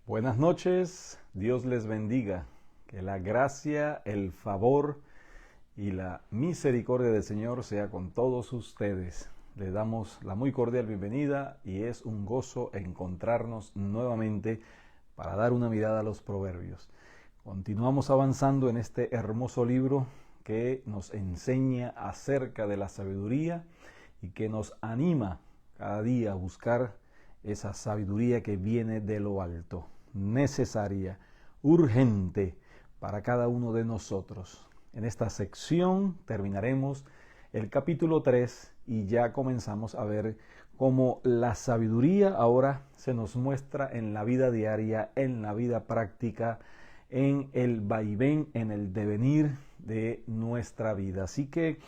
Buenas noches, Dios les bendiga, que la gracia, el favor y la misericordia del Señor sea con todos ustedes. Les damos la muy cordial bienvenida y es un gozo encontrarnos nuevamente para dar una mirada a los proverbios. Continuamos avanzando en este hermoso libro que nos enseña acerca de la sabiduría y que nos anima cada día a buscar esa sabiduría que viene de lo alto, necesaria, urgente para cada uno de nosotros. En esta sección terminaremos el capítulo 3 y ya comenzamos a ver cómo la sabiduría ahora se nos muestra en la vida diaria, en la vida práctica, en el vaivén, en el devenir de nuestra vida. Así que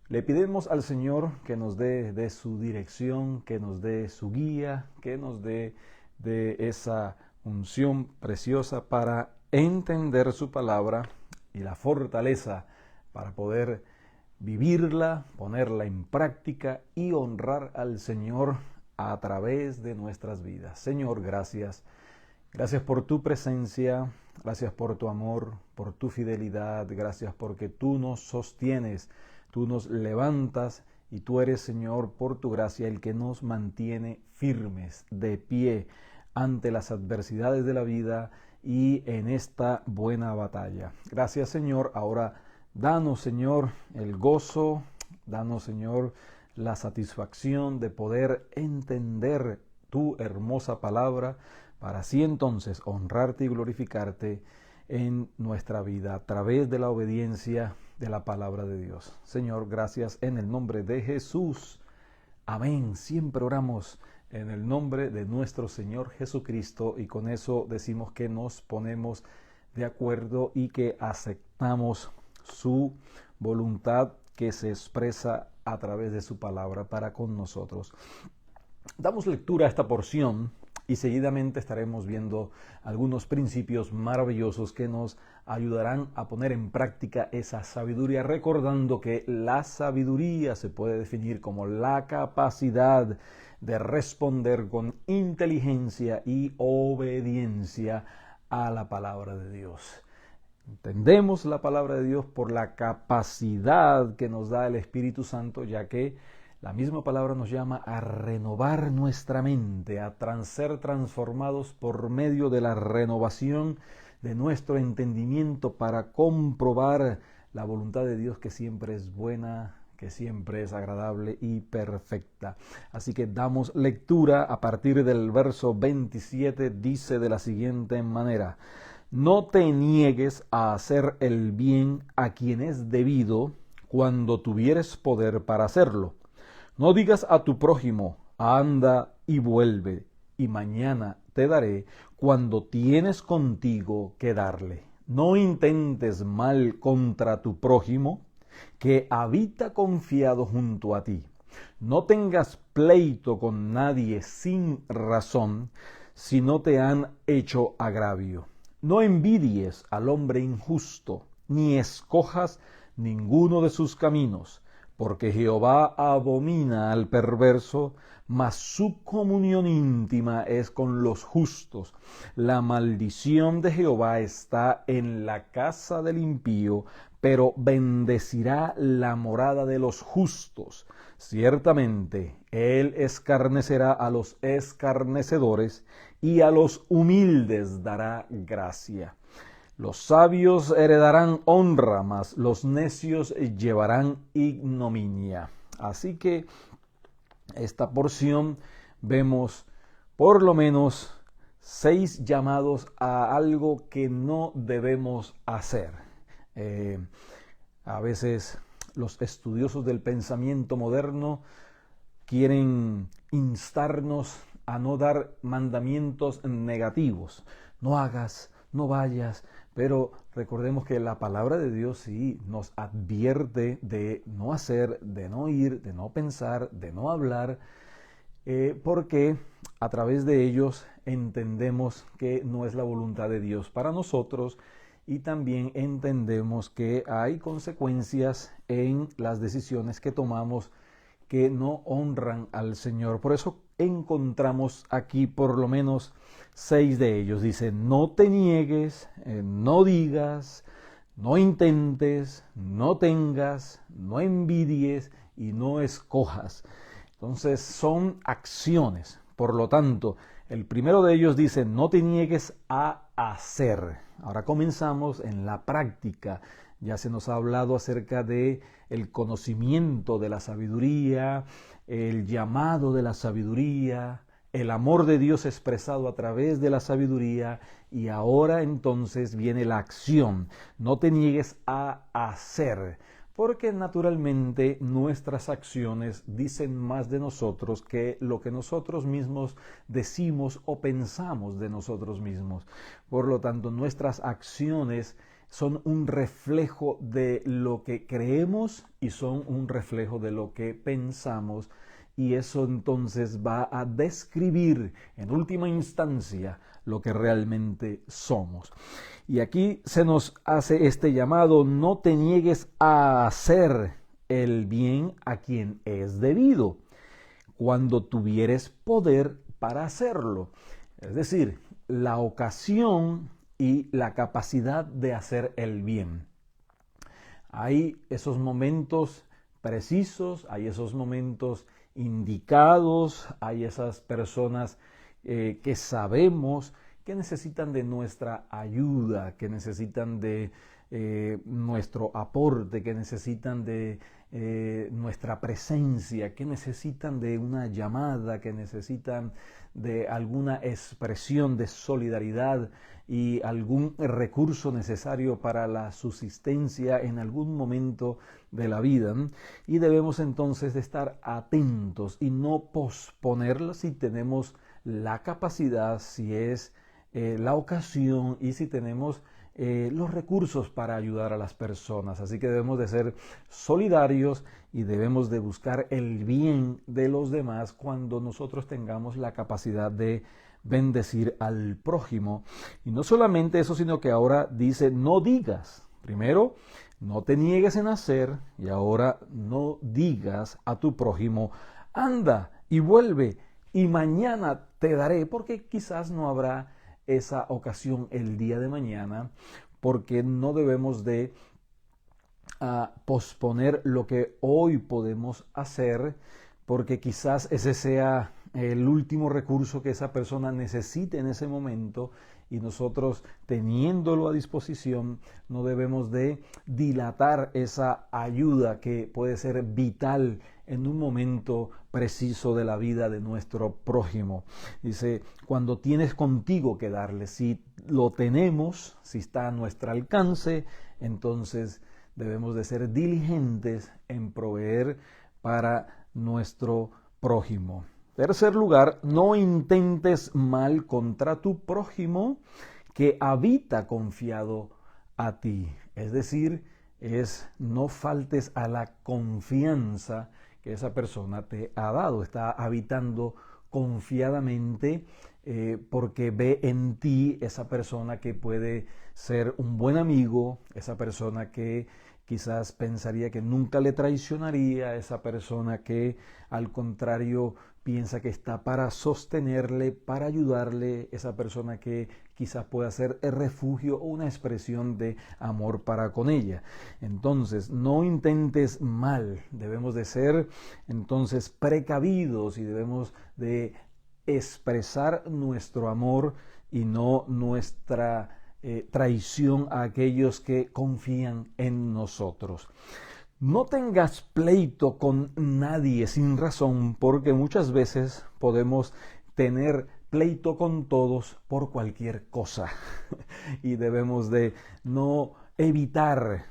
le pedimos al Señor que nos dé de su dirección, que nos dé su guía, que nos dé de esa unción preciosa para entender su palabra y la fortaleza para poder vivirla, ponerla en práctica y honrar al Señor a través de nuestras vidas. Señor, gracias. Gracias por tu presencia, gracias por tu amor, por tu fidelidad, gracias porque tú nos sostienes, tú nos levantas y tú eres, Señor, por tu gracia, el que nos mantiene firmes, de pie, ante las adversidades de la vida y en esta buena batalla. Gracias, Señor. Ahora, danos, Señor, el gozo, danos, Señor, la satisfacción de poder entender tu hermosa palabra, para así entonces honrarte y glorificarte en nuestra vida a través de la obediencia de la palabra de Dios. Señor, gracias en el nombre de Jesús. Amén. Siempre oramos en el nombre de nuestro Señor Jesucristo y con eso decimos que nos ponemos de acuerdo y que aceptamos su voluntad que se expresa a través de su palabra para con nosotros. Damos lectura a esta porción y seguidamente estaremos viendo algunos principios maravillosos que nos ayudarán a poner en práctica esa sabiduría, recordando que la sabiduría se puede definir como la capacidad de responder con inteligencia y obediencia a la palabra de Dios. Entendemos la palabra de Dios por la capacidad que nos da el Espíritu Santo, ya que la misma palabra nos llama a renovar nuestra mente, a ser transformados por medio de la renovación de nuestro entendimiento para comprobar la voluntad de Dios, que siempre es buena, que siempre es agradable y perfecta. Así que damos lectura a partir del verso 27, dice de la siguiente manera: no te niegues a hacer el bien a quien es debido cuando tuvieres poder para hacerlo. No digas a tu prójimo, anda y vuelve, y mañana te daré, cuando tienes contigo que darle. No intentes mal contra tu prójimo, que habita confiado junto a ti. No tengas pleito con nadie sin razón, si no te han hecho agravio. No envidies al hombre injusto, ni escojas ninguno de sus caminos, porque Jehová abomina al perverso, mas su comunión íntima es con los justos. La maldición de Jehová está en la casa del impío, pero bendecirá la morada de los justos. Ciertamente, él escarnecerá a los escarnecedores, y a los humildes dará gracia. Los sabios heredarán honra, mas los necios llevarán ignominia. Así que esta porción vemos por lo menos 6 llamados a algo que no debemos hacer. A veces los estudiosos del pensamiento moderno quieren instarnos a no dar mandamientos negativos. No hagas, no vayas. Pero recordemos que la palabra de Dios sí nos advierte de no hacer, de no ir, de no pensar, de no hablar, porque a través de ellos entendemos que no es la voluntad de Dios para nosotros y también entendemos que hay consecuencias en las decisiones que tomamos que no honran al Señor. Por eso encontramos aquí por lo menos 6 de ellos. Dice, no te niegues, no digas, no intentes, no tengas, no envidies y no escojas. Entonces son acciones. Por lo tanto, el primero de ellos dice, no te niegues a hacer. Ahora comenzamos en la práctica. Ya se nos ha hablado acerca de el conocimiento de la sabiduría, el llamado de la sabiduría, el amor de Dios expresado a través de la sabiduría, y ahora entonces viene la acción. No te niegues a hacer, porque naturalmente nuestras acciones dicen más de nosotros que lo que nosotros mismos decimos o pensamos de nosotros mismos. Por lo tanto, nuestras acciones son un reflejo de lo que creemos y son un reflejo de lo que pensamos, y eso entonces va a describir en última instancia lo que realmente somos. Y aquí se nos hace este llamado: no te niegues a hacer el bien a quien es debido, cuando tuvieres poder para hacerlo. Es decir, la ocasión y la capacidad de hacer el bien. Hay esos momentos precisos, hay esos momentos indicados, hay esas personas que sabemos que necesitan de nuestra ayuda, que necesitan de nuestro aporte, que necesitan de nuestra presencia, que necesitan de una llamada, que necesitan de alguna expresión de solidaridad y algún recurso necesario para la subsistencia en algún momento de la vida. Y debemos entonces de estar atentos y no posponerlo si tenemos la capacidad, si es la ocasión y si tenemos los recursos para ayudar a las personas. Así que debemos de ser solidarios y debemos de buscar el bien de los demás cuando nosotros tengamos la capacidad de bendecir al prójimo. Y no solamente eso, sino que ahora dice, no digas. Primero, no te niegues en hacer, y ahora no digas a tu prójimo, anda y vuelve y mañana te daré, porque quizás no habrá esa ocasión el día de mañana, porque no debemos de posponer lo que hoy podemos hacer, porque quizás ese sea el último recurso que esa persona necesite en ese momento, y nosotros, teniéndolo a disposición, no debemos de dilatar esa ayuda que puede ser vital en un momento preciso de la vida de nuestro prójimo. Dice, cuando tienes contigo que darle, si lo tenemos, si está a nuestro alcance, entonces debemos de ser diligentes en proveer para nuestro prójimo. Tercer lugar, no intentes mal contra tu prójimo que habita confiado a ti. Es decir, no faltes a la confianza que esa persona te ha dado. Está habitando confiadamente porque ve en ti esa persona que puede ser un buen amigo, esa persona que quizás pensaría que nunca le traicionaría, esa persona que al contrario piensa que está para sostenerle, para ayudarle, esa persona que quizás pueda ser el refugio o una expresión de amor para con ella. Entonces, no intentes mal, debemos de ser entonces precavidos y debemos de expresar nuestro amor y no nuestra traición a aquellos que confían en nosotros. No tengas pleito con nadie sin razón, porque muchas veces podemos tener pleito con todos por cualquier cosa y debemos de no evitar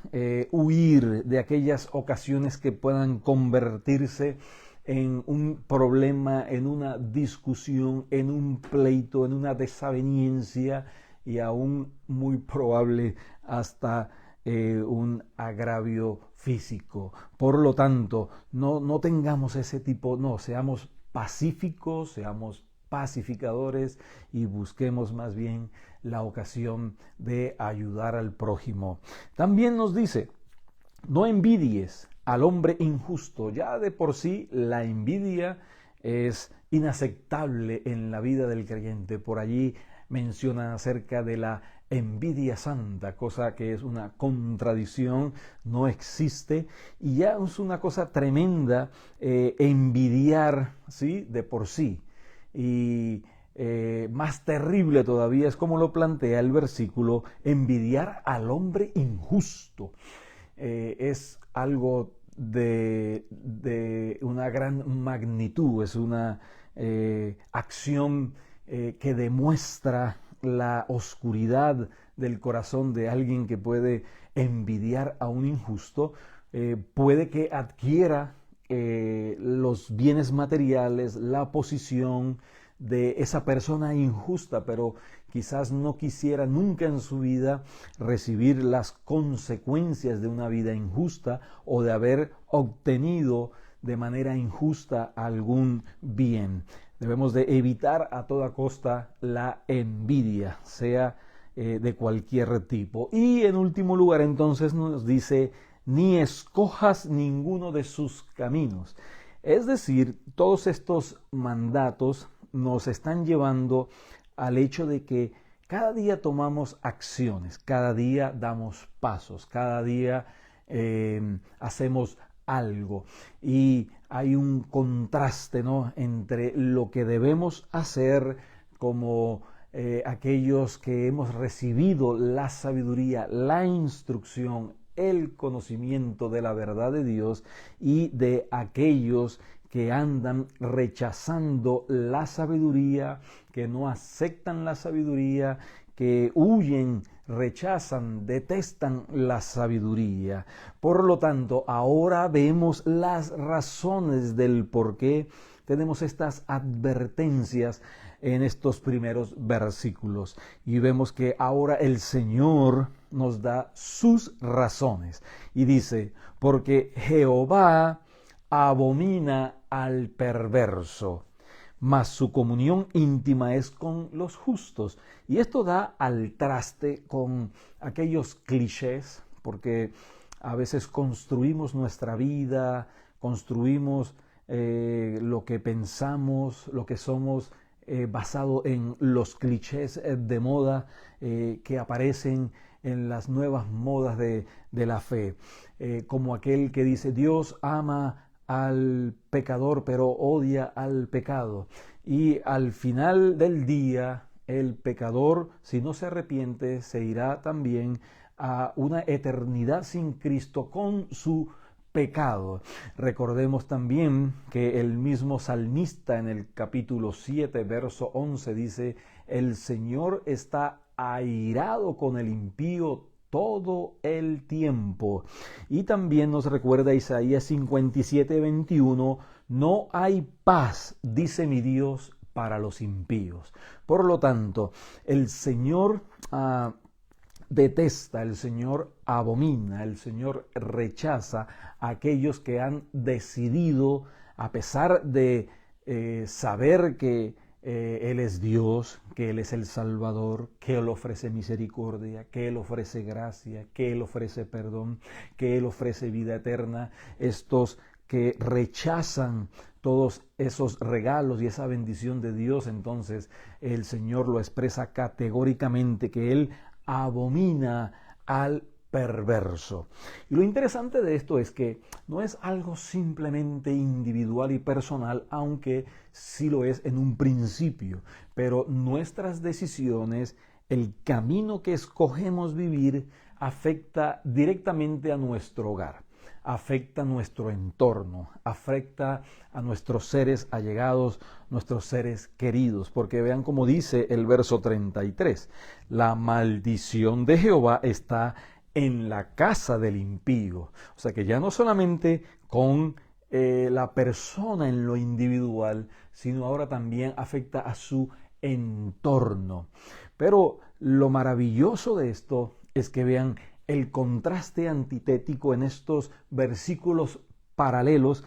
huir de aquellas ocasiones que puedan convertirse en un problema, en una discusión, en un pleito, en una desaveniencia y aún muy probable hasta un agravio físico. Por lo tanto, no tengamos ese tipo, no, seamos pacíficos, seamos pacificadores y busquemos más bien la ocasión de ayudar al prójimo. También nos dice, no envidies al hombre injusto. Ya de por sí la envidia es inaceptable en la vida del creyente. Por allí menciona acerca de la envidia santa, cosa que es una contradicción, no existe, y ya es una cosa tremenda envidiar, ¿sí?, de por sí. Y más terrible todavía es como lo plantea el versículo, envidiar al hombre injusto. Es algo de una gran magnitud, es una acción que demuestra la oscuridad del corazón de alguien que puede envidiar a un injusto. Puede que adquiera los bienes materiales, la posición de esa persona injusta, pero quizás no quisiera nunca en su vida recibir las consecuencias de una vida injusta o de haber obtenido de manera injusta algún bien. Debemos de evitar a toda costa la envidia, sea de cualquier tipo. Y en último lugar, entonces nos dice, ni escojas ninguno de sus caminos. Es decir, todos estos mandatos nos están llevando al hecho de que cada día tomamos acciones, cada día damos pasos, cada día hacemos algo, y hay un contraste, ¿no?, entre lo que debemos hacer como aquellos que hemos recibido la sabiduría, la instrucción, el conocimiento de la verdad de Dios, y de aquellos que andan rechazando la sabiduría, que no aceptan la sabiduría, que huyen, rechazan, detestan la sabiduría. Por lo tanto, ahora vemos las razones del por qué tenemos estas advertencias en estos primeros versículos. Y vemos que ahora el Señor nos da sus razones. Y dice, porque Jehová abomina al perverso, mas su comunión íntima es con los justos. Y esto da al traste con aquellos clichés, porque a veces construimos nuestra vida, construimos lo que pensamos, lo que somos, basado en los clichés de moda que aparecen en las nuevas modas de la fe, como aquel que dice, Dios ama al pecador, pero odia al pecado. Y al final del día, el pecador, si no se arrepiente, se irá también a una eternidad sin Cristo con su pecado. Recordemos también que el mismo salmista en el capítulo 7, verso 11 dice, el Señor está airado con el impío todo el tiempo. Y también nos recuerda Isaías 57, 21, no hay paz, dice mi Dios, para los impíos. Por lo tanto, el Señor detesta, el Señor abomina, el Señor rechaza a aquellos que han decidido, a pesar de saber que Él es Dios, que Él es el Salvador, que Él ofrece misericordia, que Él ofrece gracia, que Él ofrece perdón, que Él ofrece vida eterna. Estos que rechazan todos esos regalos y esa bendición de Dios, entonces el Señor lo expresa categóricamente, que Él abomina al perverso. Y lo interesante de esto es que no es algo simplemente individual y personal, aunque sí lo es en un principio, pero nuestras decisiones, el camino que escogemos vivir, afecta directamente a nuestro hogar, afecta a nuestro entorno, afecta a nuestros seres allegados, nuestros seres queridos, porque vean cómo dice el verso 33, la maldición de Jehová está en la casa del impío. O sea que ya no solamente con la persona en lo individual, sino ahora también afecta a su entorno. Pero lo maravilloso de esto es que vean el contraste antitético en estos versículos paralelos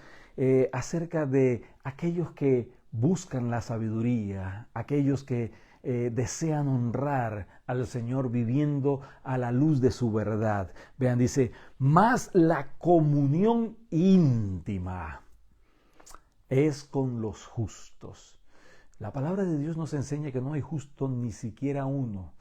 acerca de aquellos que buscan la sabiduría, aquellos que desean honrar al Señor viviendo a la luz de su verdad. Vean, dice, más la comunión íntima. es con los justos. La palabra de Dios nos enseña que no hay justo ni siquiera uno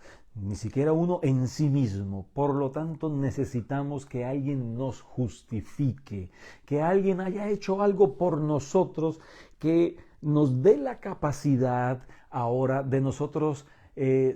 en sí mismo. Por lo tanto, necesitamos que alguien nos justifique, que alguien haya hecho algo por nosotros, que nos dé la capacidad ahora de nosotros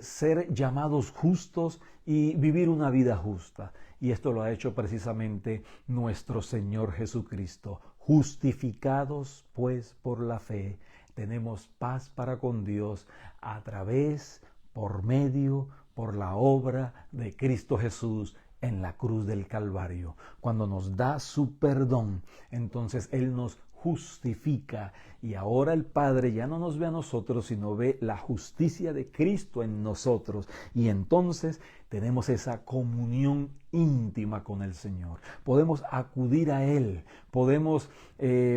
ser llamados justos y vivir una vida justa. Y esto lo ha hecho precisamente nuestro Señor Jesucristo. Justificados pues por la fe, tenemos paz para con Dios a través, por medio, por la obra de Cristo Jesús en la cruz del Calvario. Cuando nos da su perdón, entonces Él nos justifica y ahora el Padre ya no nos ve a nosotros, sino ve la justicia de Cristo en nosotros, y entonces tenemos esa comunión íntima con el Señor. Podemos acudir a Él, podemos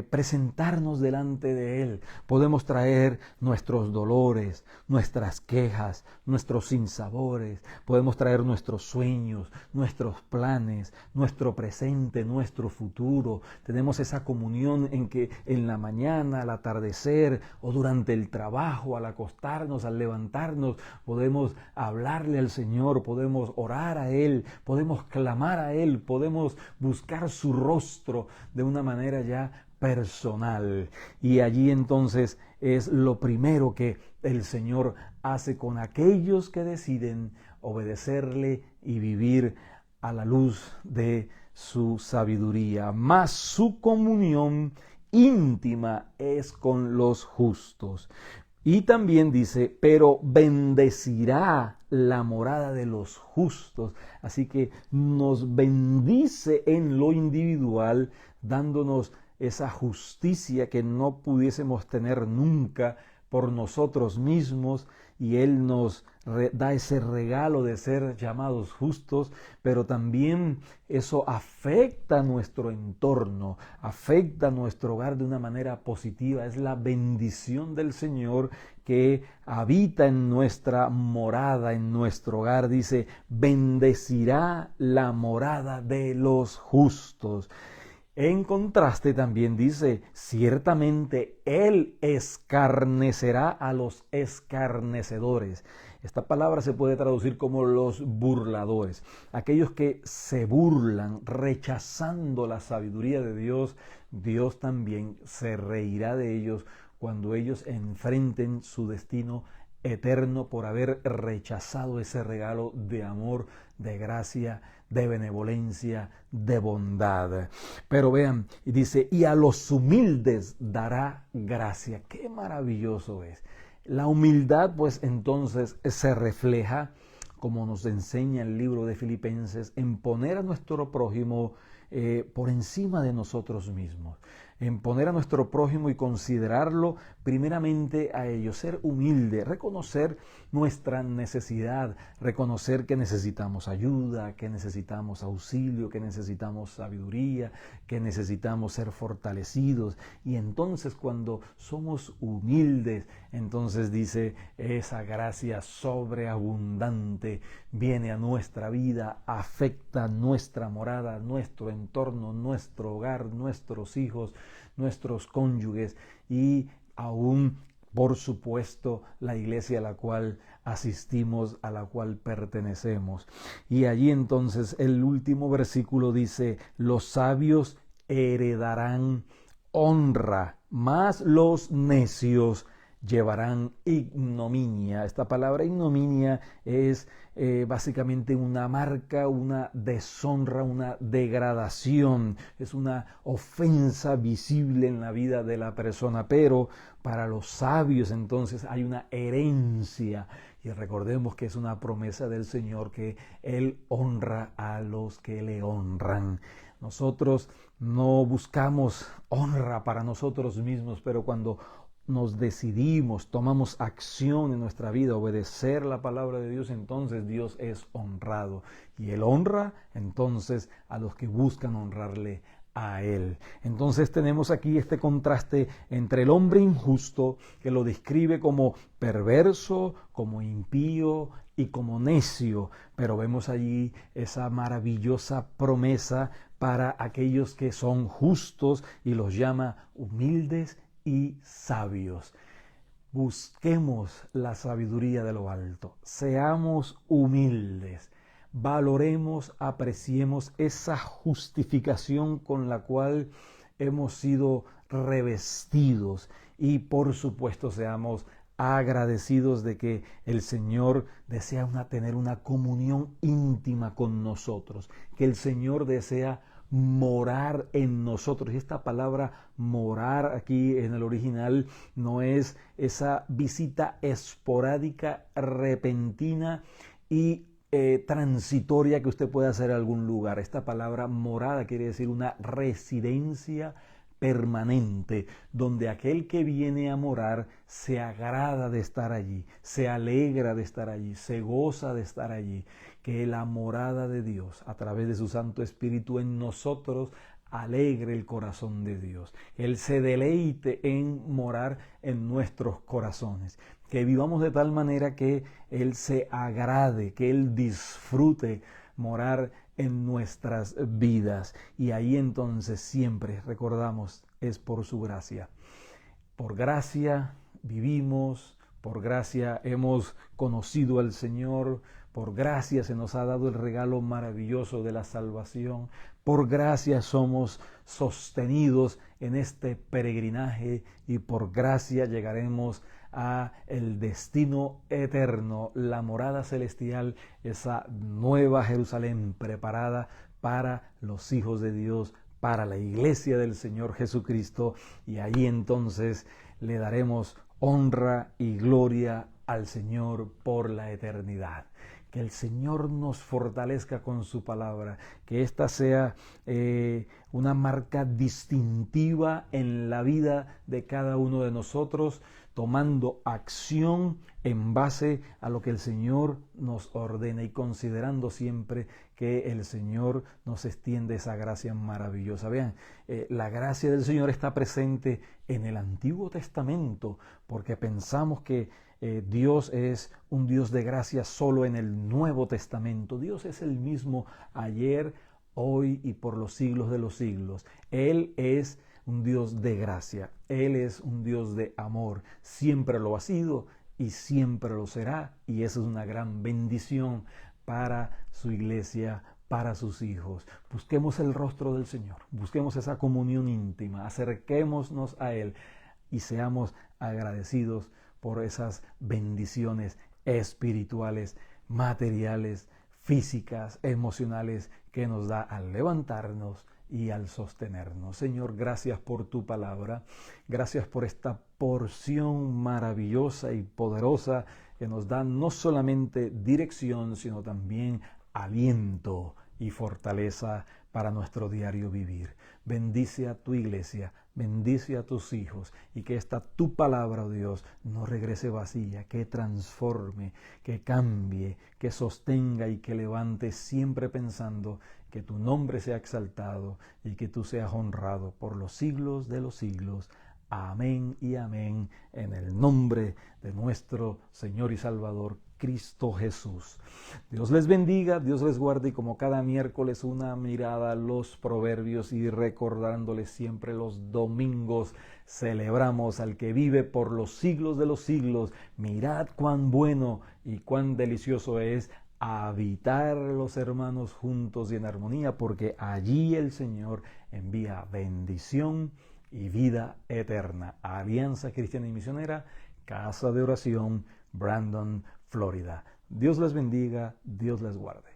presentarnos delante de Él, podemos traer nuestros dolores, nuestras quejas, nuestros sinsabores, podemos traer nuestros sueños, nuestros planes, nuestro presente, nuestro futuro. Tenemos esa comunión en que en la mañana, al atardecer o durante el trabajo, al acostarnos, al levantarnos, podemos hablarle al Señor, podemos orar a Él, podemos clamar a Él, podemos buscar su rostro de una manera ya personal. Y allí entonces es lo primero que el Señor hace con aquellos que deciden obedecerle y vivir a la luz de su sabiduría. Mas su comunión íntima es con los justos. Y también dice, pero bendecirá la morada de los justos. Así que nos bendice en lo individual, dándonos esa justicia que no pudiésemos tener nunca por nosotros mismos, y Él nos da ese regalo de ser llamados justos, pero también eso afecta a nuestro entorno, afecta a nuestro hogar de una manera positiva. Es la bendición del Señor que habita en nuestra morada, en nuestro hogar. Dice, bendecirá la morada de los justos. En contraste también dice, ciertamente Él escarnecerá a los escarnecedores. Esta palabra se puede traducir como los burladores, aquellos que se burlan rechazando la sabiduría de Dios. Dios también se reirá de ellos cuando ellos enfrenten su destino eterno por haber rechazado ese regalo de amor, de gracia, de benevolencia, de bondad. Pero vean, y dice, y a los humildes dará gracia. Qué maravilloso es. La humildad, pues entonces se refleja, como nos enseña el libro de Filipenses, en poner a nuestro prójimo por encima de nosotros mismos, en poner a nuestro prójimo y considerarlo primeramente a ellos, ser humilde, reconocer nuestra necesidad, reconocer que necesitamos ayuda, que necesitamos auxilio, que necesitamos sabiduría, que necesitamos ser fortalecidos. Y entonces cuando somos humildes, entonces dice, esa gracia sobreabundante viene a nuestra vida, afecta nuestra morada, nuestro entorno, nuestro hogar, nuestros hijos, nuestros cónyuges y aún, por supuesto, la iglesia a la cual asistimos, a la cual pertenecemos. Y allí entonces el último versículo dice, los sabios heredarán honra, mas los necios llevarán ignominia. Esta palabra ignominia es básicamente una marca, una deshonra, una degradación, es una ofensa visible en la vida de la persona, pero para los sabios entonces hay una herencia, y recordemos que es una promesa del Señor que Él honra a los que le honran. Nosotros no buscamos honra para nosotros mismos, pero cuando nos decidimos, tomamos acción en nuestra vida, obedecer la palabra de Dios, entonces Dios es honrado. Y Él honra entonces a los que buscan honrarle a Él. Entonces tenemos aquí este contraste entre el hombre injusto, que lo describe como perverso, como impío y como necio, pero vemos allí esa maravillosa promesa para aquellos que son justos y los llama humildes y sabios. Busquemos la sabiduría de lo alto, seamos humildes, valoremos, apreciemos esa justificación con la cual hemos sido revestidos y por supuesto seamos agradecidos de que el Señor desea tener una comunión íntima con nosotros, que el Señor desea morar en nosotros. Y esta palabra morar aquí en el original no es esa visita esporádica, repentina y transitoria que usted puede hacer a algún lugar. Esta palabra morada quiere decir una residencia permanente, donde aquel que viene a morar se agrada de estar allí, se alegra de estar allí, se goza de estar allí, que la morada de Dios a través de su Santo Espíritu en nosotros alegre el corazón de Dios. Él se deleite en morar en nuestros corazones, que vivamos de tal manera que Él se agrade, que Él disfrute morar en nuestras vidas. Y ahí entonces siempre recordamos, es por su gracia. Por gracia vivimos, por gracia hemos conocido al Señor, por gracia se nos ha dado el regalo maravilloso de la salvación, por gracia somos sostenidos en este peregrinaje y por gracia llegaremos a el destino eterno, la morada celestial, esa nueva Jerusalén preparada para los hijos de Dios, para la iglesia del Señor Jesucristo, y allí entonces le daremos honra y gloria al Señor por la eternidad. Que el Señor nos fortalezca con su palabra, que esta sea una marca distintiva en la vida de cada uno de nosotros, tomando acción en base a lo que el Señor nos ordena y considerando siempre que el Señor nos extiende esa gracia maravillosa. Vean, la gracia del Señor está presente en el Antiguo Testamento, porque pensamos que Dios es un Dios de gracia solo en el Nuevo Testamento. Dios es el mismo ayer, hoy y por los siglos de los siglos. Él es un Dios de gracia, Él es un Dios de amor, siempre lo ha sido y siempre lo será, y eso es una gran bendición para su iglesia, para sus hijos. Busquemos el rostro del Señor, busquemos esa comunión íntima, acerquémonos a Él y seamos agradecidos por esas bendiciones espirituales, materiales, físicas, emocionales que nos da al levantarnos y al sostenernos. Señor, gracias por tu palabra, gracias por esta porción maravillosa y poderosa que nos da no solamente dirección, sino también aliento y fortaleza para nuestro diario vivir. Bendice a tu iglesia, bendice a tus hijos y que esta tu palabra, oh Dios, no regrese vacía, que transforme, que cambie, que sostenga y que levante, siempre pensando que tu nombre sea exaltado y que tú seas honrado por los siglos de los siglos. Amén y amén, en el nombre de nuestro Señor y Salvador Cristo Jesús. Dios les bendiga, Dios les guarde, y como cada miércoles una mirada a los proverbios y recordándoles siempre los domingos celebramos al que vive por los siglos de los siglos. Mirad cuán bueno y cuán delicioso es habitar los hermanos juntos y en armonía, porque allí el Señor envía bendición y vida eterna. Alianza Cristiana y Misionera, Casa de Oración, Brandon, Florida. Dios les bendiga, Dios les guarde.